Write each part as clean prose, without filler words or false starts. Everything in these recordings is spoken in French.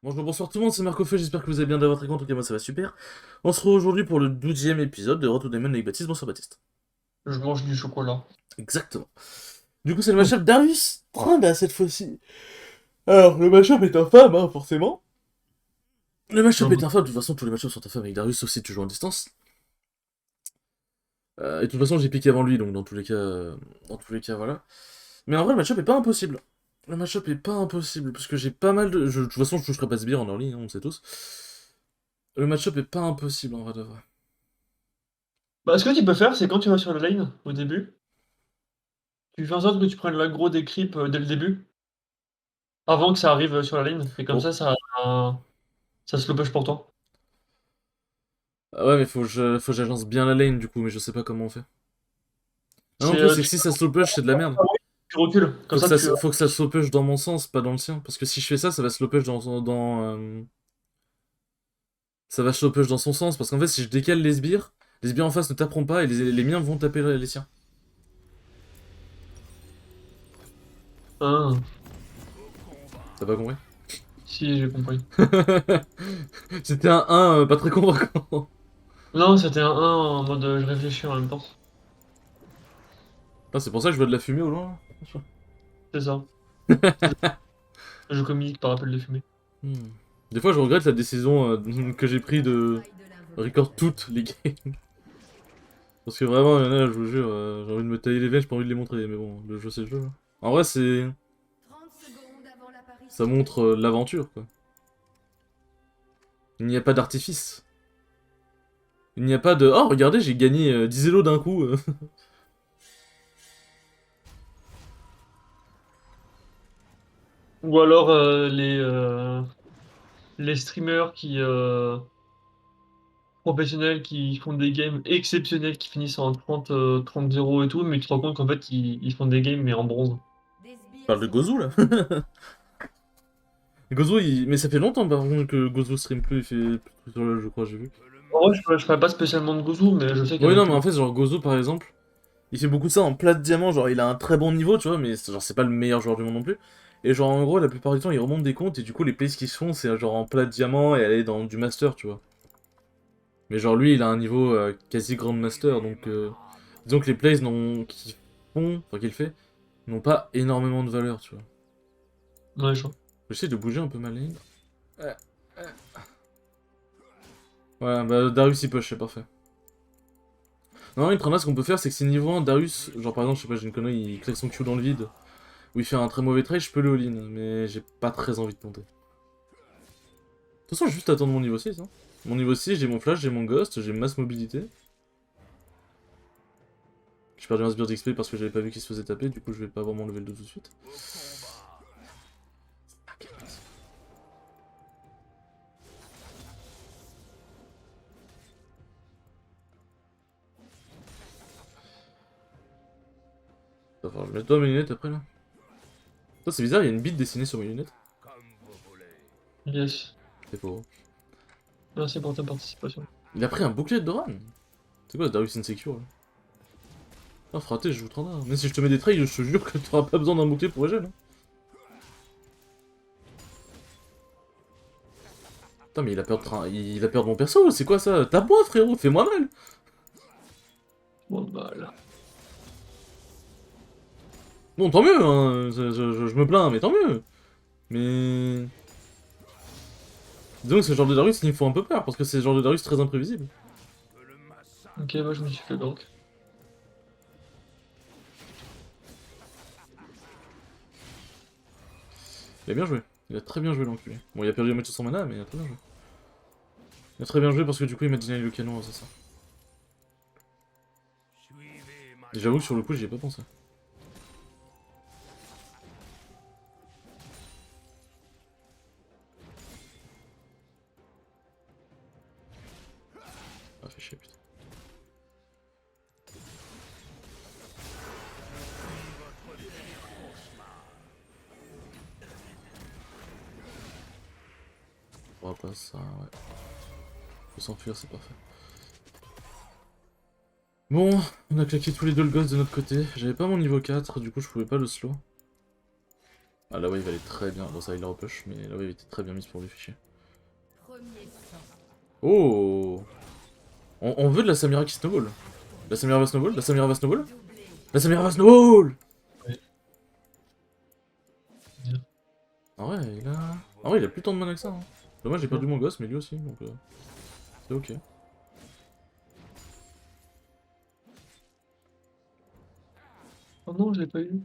Bonjour, bonsoir tout le monde, c'est Marco Feu, j'espère que vous allez bien d'avoir très content, en tout cas moi ça va super. On se retrouve aujourd'hui pour le 12e épisode de Retour des Demon avec Baptiste. Bonsoir Baptiste. Je mange du chocolat. Exactement. Du coup c'est le match-up Darius Trinda cette fois-ci. Alors le match-up est infâme, hein, forcément. Le match-up Non, est infâme, de toute façon tous les match-ups sont infâmes avec Darius, sauf si tu joues en distance. Et de toute façon j'ai piqué avant lui, donc dans tous les cas voilà. Mais en vrai le match-up est pas impossible. Le match-up est pas impossible, parce que j'ai pas mal de... de toute façon je toucherai pas ce en early, hein, on le sait tous. Le match-up est pas impossible en vrai de vrai. bah, ce que tu peux faire, c'est quand tu vas sur la lane, au début, tu fais en sorte que tu prennes l'aggro des creeps dès le début, avant que ça arrive sur la lane, et comme Bon. ça se le push pour toi. Ah ouais, mais faut que j'agence bien la lane du coup, mais je sais pas comment on fait. Ah non, le C'est, truc, c'est que tu si ça slow push, c'est de la merde. tu recules, comme ça tu... Faut que ça slow push dans mon sens, pas dans le sien. Parce que si je fais ça, ça va slow push ça va slow push dans son sens. Parce qu'en fait, si je décale les sbires en face ne taperont pas et les miens vont taper les siens. Ah, T'as pas compris? si, j'ai compris. C'était un 1 pas très convaincant. Non, c'était un 1 en mode je réfléchis en même temps. Ah, c'est pour ça que je vois de la fumée au loin. C'est ça. Je communique par appel de fumée. Hmm. Des fois, je regrette la décision que j'ai prise de record toutes les games. Parce que vraiment, il y en a, je vous jure, j'ai envie de me tailler les veines, j'ai pas envie de les montrer, mais bon, le jeu c'est le jeu, hein. En vrai, c'est. Ça montre l'aventure, quoi. Il n'y a pas d'artifice. Il n'y a pas de. Oh, regardez, j'ai gagné 10 élos d'un coup. Ou alors les streamers professionnels qui font des games exceptionnels qui finissent en 30-0 et tout, mais tu te rends compte qu'en fait ils font des games mais en bronze. Je parle de Gozu, là. Gozu, mais ça fait longtemps, par contre, que Gozu stream plus, il fait plus de trucs sur le jeu, je crois, j'ai vu. En vrai, je ferais pas spécialement de Gozu, mais je sais qu'il y Oui, en a non, mais qui. en fait, genre, Gozu, par exemple, il fait beaucoup de ça en plat de diamant, genre, il a un très bon niveau, tu vois, mais genre, c'est pas le meilleur joueur du monde non plus. Et genre, en gros, la plupart du temps, il remonte des comptes, et du coup, les plays qui se font, c'est genre en plat de diamant et aller dans du master, tu vois. Mais genre lui, il a un niveau quasi Grandmaster, donc disons que les plays qu'il font, enfin qu'il fait, n'ont pas énormément de valeur, tu vois. Ouais, je vois. J'essaie de bouger un peu ma ligne. Euh, euh. Ouais, bah Darius il push, c'est parfait. Non, une ce qu'on peut faire, c'est que si niveau 1, Darius, genre par exemple, je sais pas, j'ai une connerie, il claque son Q dans le vide, ou il fait un très mauvais trade, je peux le all-in, mais j'ai pas très envie de tenter. De toute façon, je vais juste attendre mon niveau 6, hein. Mon niveau 6, j'ai mon flash, j'ai mon ghost, j'ai masse mobilité. J'ai perdu un sbire d'XP parce que j'avais pas vu qu'il se faisait taper, du coup je vais pas avoir mon level 2 tout de suite. Va falloir que je mette toi mes lunettes après là. Ça c'est bizarre, il y a une bite dessinée sur mes lunettes. Yes. C'est faux. Merci pour ta participation. Il a pris un bouclier de Doran. C'est quoi Darius Insecure là? Ah fraté, je joue 30. Même si je te mets des trails, je te jure que tu auras pas besoin d'un bouclier pour Egel, hein. Putain mais il a peur de il a peur de mon perso, c'est quoi ça? Tape-moi frérot, fais-moi mal. Bon, bah là. Bon tant mieux, hein. Je me plains, mais tant mieux. Mais... Disons que ce genre de Darius il me faut un peu peur, parce que c'est ce genre de Darius très imprévisible. Ok, moi je me suis fait gank. Il a bien joué. Il a très bien joué l'enculé. Bon il a perdu la moitié de son mana, mais il a très bien joué. Il a très bien joué parce que du coup il m'a dégagé le canon, c'est ça. Et j'avoue que sur le coup j'y ai pas pensé. Ah fait chier putain. On va pas ça, ouais. Faut s'enfuir, c'est parfait. Bon, on a claqué tous les deux le ghost de notre côté. J'avais pas mon niveau 4, du coup je pouvais pas le slow. Ah la wave elle est très bien, bon ça il la repush, mais la wave était très bien mise pour lui fichier. Oh, on veut de la Samira qui snowball. La Samira va snowball, la Samira va snowball. La Samira va snowball. Ouais. Bien. Ah ouais, il a plus tant de mana que ça. Hein. Dommage, j'ai perdu mon gosse, mais lui aussi, donc c'est ok. Oh non, je l'ai pas eu.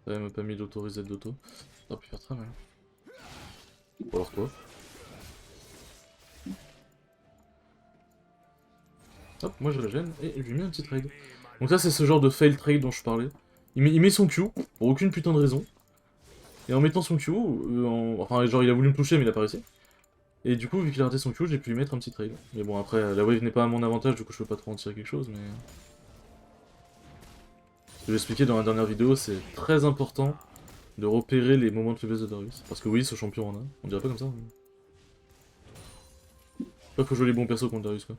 Ça m'a pas mis d'autoriser d'auto. Ça aurait pu faire très mal. Ou alors quoi? Hop, moi je régène et je lui mets un petit trade. Donc là c'est ce genre de fail trade dont je parlais. Il met son Q, pour aucune putain de raison. Et en mettant son Q, enfin genre il a voulu me toucher mais il a pas réussi. Et du coup vu qu'il a raté son Q, j'ai pu lui mettre un petit trade. Mais bon après la wave n'est pas à mon avantage, du coup je peux pas trop en tirer quelque chose mais... Ce que j'ai expliqué dans la dernière vidéo, c'est très important de repérer les moments de faiblesse de Darius. Parce que oui, ce champion en a, on dirait pas comme ça. Mais... Après faut jouer les bons persos contre Darius quoi.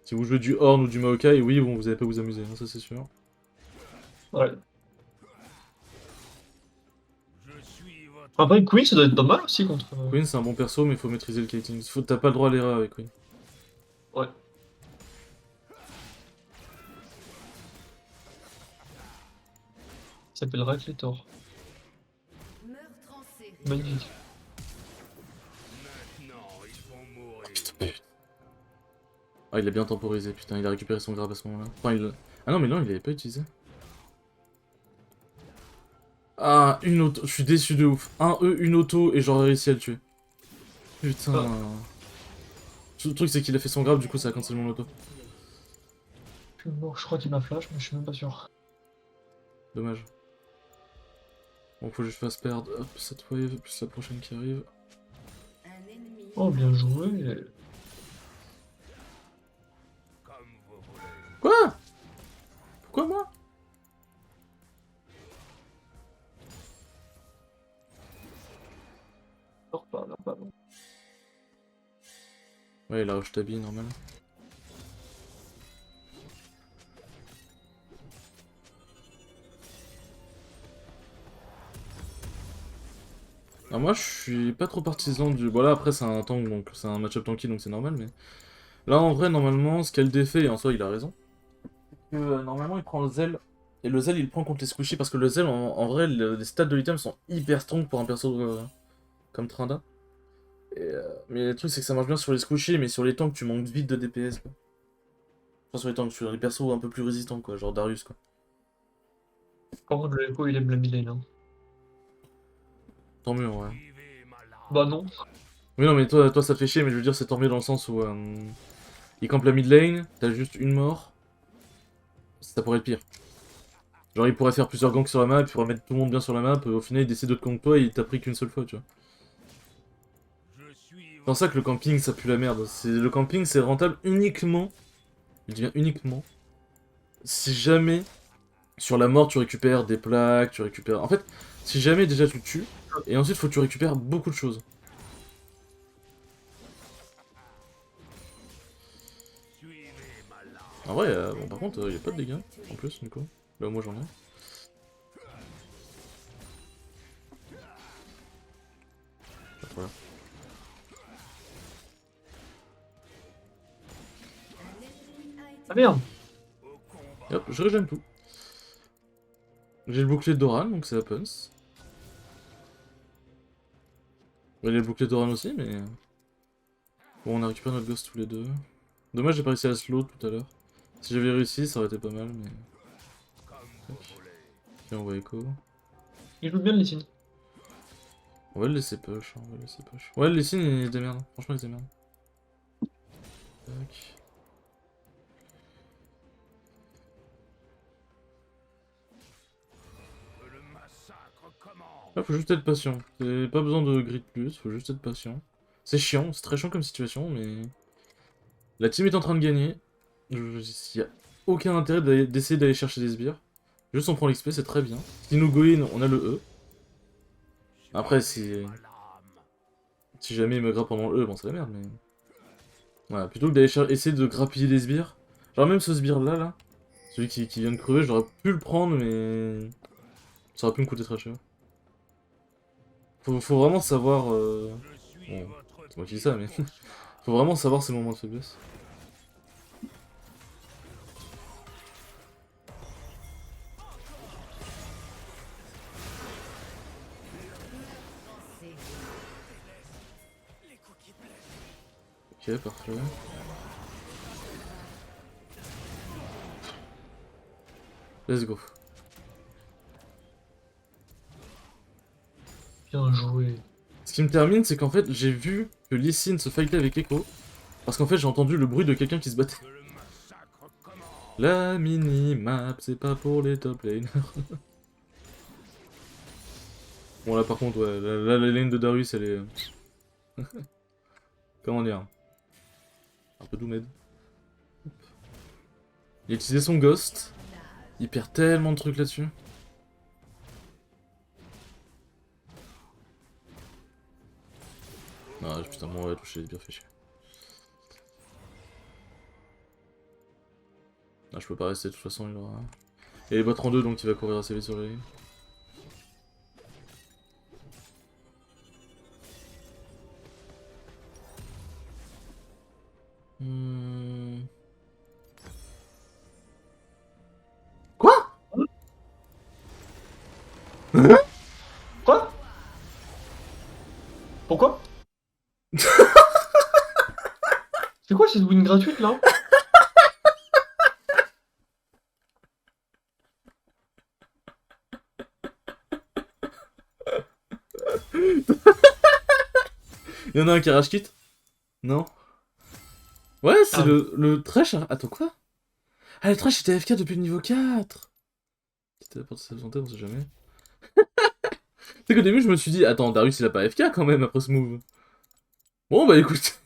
Si vous jouez du Horn ou du Maokai, oui bon vous allez pas vous amuser, hein, ça c'est sûr. Ouais. Après, Queen, ça doit être pas mal aussi contre. Queen c'est un bon perso mais il faut maîtriser le kiting. T'as pas le droit à l'erreur avec Queen. Ouais. Il s'appelle Racletor. Magnifique. Ah il a bien temporisé, putain il a récupéré son grab à ce moment-là. Enfin il... Ah non mais non il l'avait pas utilisé. Ah une auto, je suis déçu de ouf. Un E, une auto et j'aurais réussi à le tuer. Putain. Ah. Le truc c'est qu'il a fait son grab du coup ça a cancellé mon auto. Je suis mort, je crois qu'il m'a flash, mais je suis même pas sûr. Dommage. Bon faut que je fasse perdre hop, cette wave plus la prochaine qui arrive. Oh bien joué. Quoi? Pourquoi moi? Sors pas là, pas bon. Ouais il a rush tabi normal. Alors moi je suis pas trop partisan du... Voilà après c'est un tank donc c'est un match-up tanky donc c'est normal mais... Là en vrai normalement ce qu'elle défait et en soi il a raison. Que normalement il prend le Zell. Et le Zell il prend contre les squishy parce que le Zell en vrai les stats de l'item sont hyper strong pour un perso comme Trinda. Mais le truc c'est que ça marche bien sur les squishy mais sur les tanks tu manques vite de DPS quoi. Enfin sur les tanks, sur les persos un peu plus résistants quoi, genre Darius quoi. Par contre, le Echo il aime la mid-lane. Hein. Tant mieux ouais. Bah non. Mais non mais toi ça te fait chier mais je veux dire c'est tant mieux dans le sens où il campe la mid lane, t'as juste une mort. Ça pourrait être pire. Genre il pourrait faire plusieurs ganks sur la map, il pourrait mettre tout le monde bien sur la map, au final il décide de te gank toi et il t'a pris qu'une seule fois tu vois. C'est pour ça que le camping ça pue la merde. Le camping c'est rentable uniquement, je dis bien uniquement, si jamais sur la mort tu récupères des plaques, tu récupères... En fait, si jamais déjà tu le tues, et ensuite faut que tu récupères beaucoup de choses. En vrai, bon par contre, y a pas de dégâts en plus du coup. Là moi j'en ai. Voilà. Ah merde. Et hop, je régène tout. J'ai le bouclier de Doran, donc c'est Happens. Il y a le bouclier de Doran aussi, mais... Bon, on a récupéré notre gosse tous les deux. Dommage, j'ai pas réussi à slow tout à l'heure. Si j'avais réussi, ça aurait été pas mal, mais... Tac. Tiens, on va écho. Il joue bien le Lysine. On va le laisser push, hein, on va le laisser push. Ouais, le Lysine, il démerde. Franchement, il démerde. Tac. Là, faut juste être patient. Pas besoin de grid plus, faut juste être patient. C'est chiant, c'est très chiant comme situation, mais... La team est en train de gagner. Il y a aucun intérêt d'essayer d'aller chercher des sbires. Juste on prend l'XP, c'est très bien. Si nous go in, on a le E. Après, si... Si jamais il me grappe pendant le E, bon c'est la merde, mais... Voilà, plutôt que d'aller essayer de grappiller les sbires. Genre même ce sbire là, celui qui vient de crever, j'aurais pu le prendre, mais... Ça aurait pu me coûter très cher. Faut vraiment savoir... Bon, c'est moi qui dis ça, mais... Faut vraiment savoir ses moments de faiblesse. Ok, parfait. Let's go. Bien joué. Ce qui me termine, c'est qu'en fait, j'ai vu que Lee Sin se fightait avec Echo. Parce qu'en fait, j'ai entendu le bruit de quelqu'un qui se battait. La mini-map, c'est pas pour les top laners. Bon, là, par contre, ouais, la lane de Darius, elle est... Comment dire? Un peu doomed. Il a utilisé son Ghost. Il perd tellement de trucs là-dessus. Ah, putain, moi, on va toucher les bien fait chier. Ah, je peux pas rester, de toute façon, il aura... Il y a les bots 32, donc il va courir assez vite sur les lignes. Quoi? Quoi? Pourquoi? C'est quoi cette win gratuite là? Il y en a un qui rage quitte? Non? Ouais, c'est Ah. le Thresh. Attends, quoi? Ah, le Thresh était AFK depuis le niveau 4! Qui téléporte sa santé, on sait jamais. Tu sais qu'au début, je me suis dit, attends, Darius il a pas AFK quand même après ce move. Bon, bah écoute.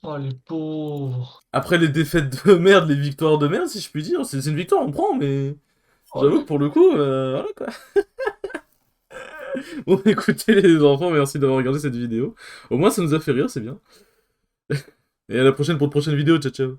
Oh les pauvres. Après les défaites de merde, les victoires de merde, si je puis dire, c'est une victoire, on prend, mais. Oh J'avoue les... que pour le coup, voilà quoi. Bon, écoutez les enfants, merci d'avoir regardé cette vidéo. Au moins, ça nous a fait rire, c'est bien. Et à la prochaine pour de prochaines vidéos, ciao ciao.